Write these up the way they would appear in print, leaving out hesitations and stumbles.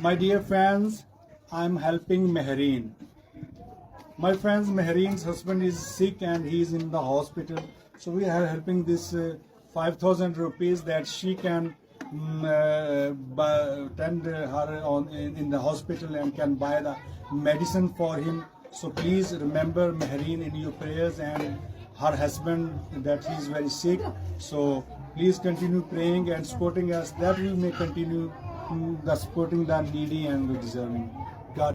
My dear friends, I'm helping Mehreen. My friends, Mehreen's husband is sick and he is in the hospital. So we are helping this 5,000 rupees that she can attend her in the hospital and can buy the medicine for him. So please remember Mehreen in your prayers and her husband that he is very sick. So please continue praying and supporting us that we may continue the supporting the needy and the deserving. God.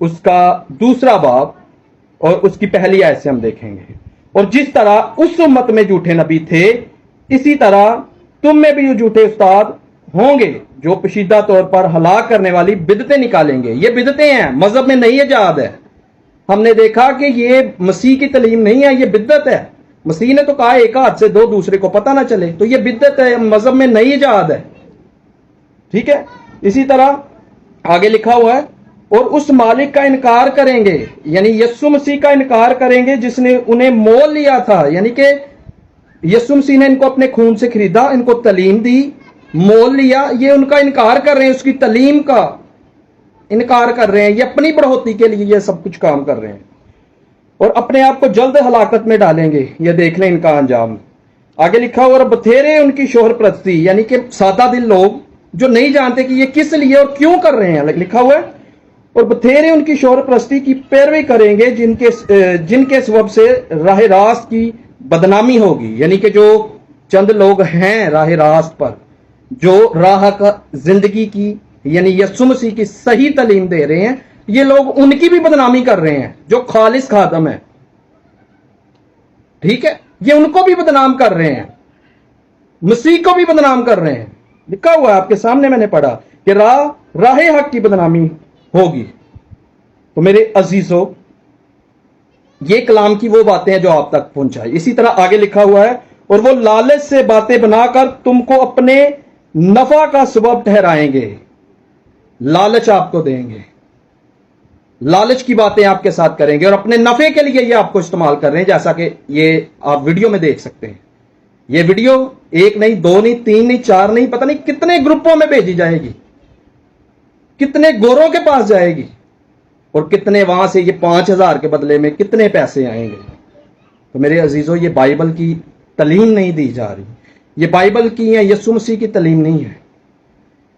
اس کا دوسرا باب اور اس کی پہلی آیت سے ہم دیکھیں گے. اور جس طرح اس امت میں جھوٹے نبی تھے اسی طرح تم میں بھی جھوٹے استاد ہوں گے جو پوشیدہ طور پر ہلاک کرنے والی بدعتیں نکالیں گے. یہ بدعتیں ہیں, مذہب میں نئی ایجاد ہے. ہم نے دیکھا کہ یہ مسیح کی تعلیم نہیں ہے, یہ بدعت ہے. مسیح نے تو کہا ایک ہاتھ سے دو دوسرے کو پتہ نہ چلے, تو یہ بدعت ہے, مذہب میں نئی ایجاد ہے. ٹھیک ہے. اسی طرح آگے لکھا ہوا ہے اور اس مالک کا انکار کریں گے, یعنی یسوع مسیح کا انکار کریں گے جس نے انہیں مول لیا تھا. یعنی کہ یسوع مسیح نے ان کو اپنے خون سے خریدا, ان کو تعلیم دی, مول لیا. یہ ان کا انکار کر رہے ہیں, اس کی تعلیم کا انکار کر رہے ہیں. یہ اپنی بڑھوتی کے لیے یہ سب کچھ کام کر رہے ہیں اور اپنے آپ کو جلد ہلاکت میں ڈالیں گے. یہ دیکھ لیں ان کا انجام. آگے لکھا ہوا اور بتھیرے ان کی شوہر پرستی, یعنی کہ سادہ دل لوگ جو نہیں جانتے کہ یہ کس لیے اور کیوں کر رہے ہیں. لکھا ہوا ہے اور بتھیرے ان کی شوہر پرستی کی پیروی کریں گے جن کے سبب سے راہ راست کی بدنامی ہوگی. یعنی کہ جو چند لوگ ہیں راہ راست پر, جو راہ کا زندگی کی یعنی یسوع مسیح کی صحیح تعلیم دے رہے ہیں, یہ لوگ ان کی بھی بدنامی کر رہے ہیں جو خالص خادم ہیں. ٹھیک ہے, یہ ان کو بھی بدنام کر رہے ہیں, مسیح کو بھی بدنام کر رہے ہیں. لکھا ہوا ہے آپ کے سامنے, میں نے پڑھا کہ راہ حق کی بدنامی ہوگی. تو میرے عزیزو, یہ کلام کی وہ باتیں ہیں جو آپ تک پہنچائی. اسی طرح آگے لکھا ہوا ہے اور وہ لالچ سے باتیں بنا کر تم کو اپنے نفع کا سبب ٹھہرائیں گے. لالچ آپ کو دیں گے, لالچ کی باتیں آپ کے ساتھ کریں گے اور اپنے نفع کے لیے یہ آپ کو استعمال کر رہے ہیں, جیسا کہ یہ آپ ویڈیو میں دیکھ سکتے ہیں. یہ ویڈیو ایک نہیں, دو نہیں, تین نہیں, چار نہیں, پتہ نہیں کتنے گروپوں میں بھیجی جائے گی, کتنے گوروں کے پاس جائے گی اور کتنے وہاں سے یہ 5,000 کے بدلے میں کتنے پیسے آئیں گے. تو میرے عزیزوں, یہ بائبل کی تعلیم نہیں دی جا رہی. یہ بائبل کی یا یسوع مسیح کی تعلیم نہیں ہے.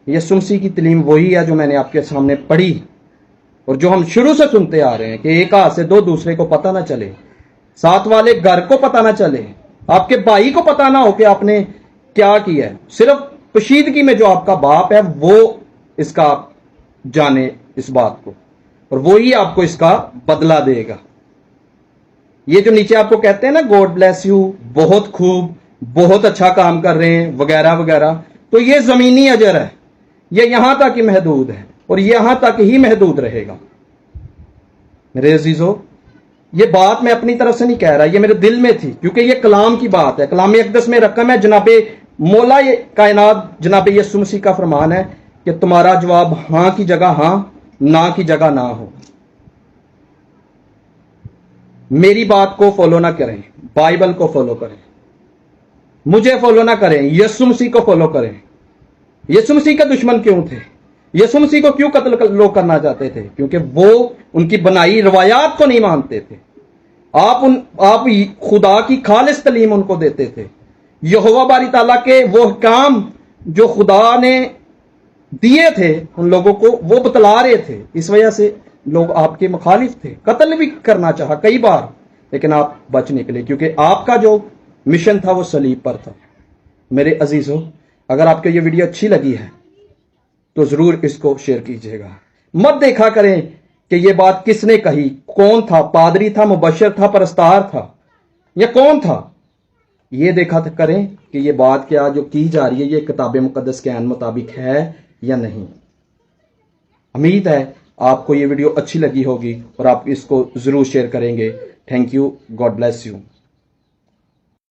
یسوع مسیح کی تعلیم وہی ہے جو میں نے آپ کے سامنے پڑھی اور جو ہم شروع سے سنتے آ رہے ہیں کہ ایک ہاتھ سے دو دوسرے کو پتہ نہ چلے, ساتھ والے گھر کو پتہ نہ چلے, آپ کے بھائی کو پتہ نہ ہو کہ آپ نے کیا کیا ہے. صرف پوشیدگی میں جو آپ کا باپ ہے وہ اس کا جانے اس بات کو, اور وہی آپ کو اس کا بدلہ دے گا. یہ جو نیچے آپ کو کہتے ہیں نا گاڈ بلیس یو, بہت خوب, بہت اچھا کام کر رہے ہیں وغیرہ وغیرہ, تو یہ زمینی اجر ہے. یہ یہاں تک ہی محدود ہے اور یہاں تک ہی محدود رہے گا. میرے عزیزو, یہ بات میں اپنی طرف سے نہیں کہہ رہا, یہ میرے دل میں تھی کیونکہ یہ کلام کی بات ہے. کلام اقدس میں رقم ہے, جناب مولا کائنات جناب یسوع مسیح کا فرمان ہے کہ تمہارا جواب ہاں کی جگہ ہاں, نہ کی جگہ نہ ہو. میری بات کو فالو نہ کریں, بائبل کو فالو کریں. مجھے فالو نہ کریں, یسوع مسیح کو فالو کریں. یسوع مسیح کا دشمن کیوں تھے؟ یسوع مسیح کو کیوں قتل لوگ کرنا چاہتے تھے؟ کیونکہ وہ ان کی بنائی روایات کو نہیں مانتے تھے. آپ خدا کی خالص تعلیم ان کو دیتے تھے. یہوہ باری تعالیٰ کے وہ حکام جو خدا نے دیے تھے ان لوگوں کو وہ بتلا رہے تھے. اس وجہ سے لوگ آپ کے مخالف تھے. قتل بھی کرنا چاہا کئی بار, لیکن آپ بچ نکلے کیونکہ آپ کا جو مشن تھا وہ صلیب پر تھا. میرے عزیزو, اگر آپ کو یہ ویڈیو اچھی لگی ہے تو ضرور اس کو شیئر کیجیے گا. مت دیکھا کریں کہ یہ بات کس نے کہی, کون تھا, پادری تھا, مبشر تھا, پرستار تھا, یا کون تھا. یہ دیکھا کریں کہ یہ بات کیا جو کی جا رہی ہے یہ کتاب مقدس کے عین مطابق ہے یا نہیں. امید ہے آپ کو یہ ویڈیو اچھی لگی ہوگی اور آپ اس کو ضرور شیئر کریں گے. Thank you, God bless you.